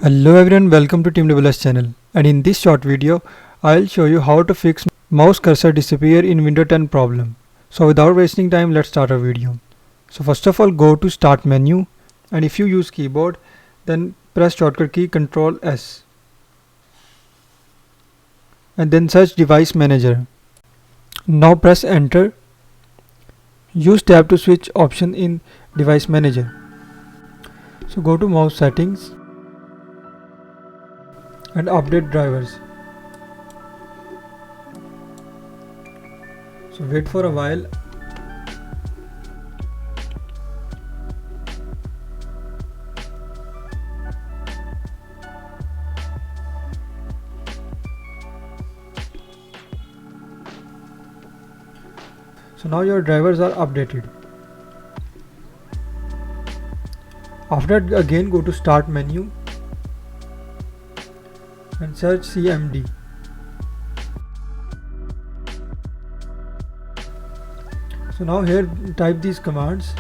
Hello everyone, welcome to Team WS channel, and in this short video I'll show you how to fix mouse cursor disappear in Windows 10 problem. So without wasting time, let's start our video. So first of all, go to start menu, and if you use keyboard then press shortcut key Ctrl S and then search device manager. Now press enter. Use tab to switch option in device manager. So go to mouse settings and update drivers. So wait for a while. So now your drivers are updated. After that, again go to start menu and search CMD. So now here type these commands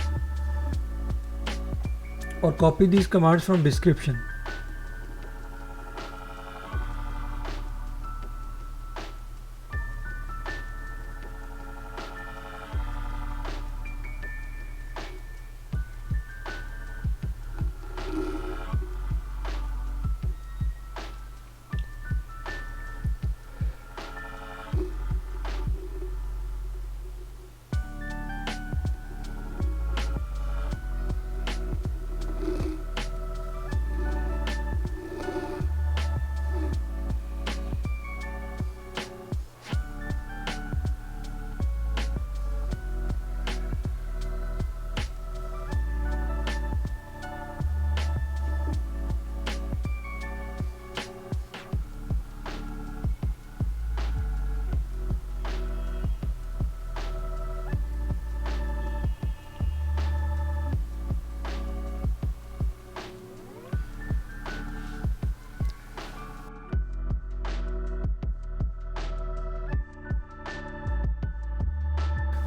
or copy these commands from description.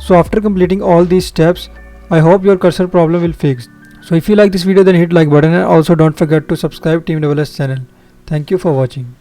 So after completing all these steps, I hope your cursor problem will fix. So if you like this video, then hit like button, and also don't forget to subscribe Team WS channel. Thank you for watching.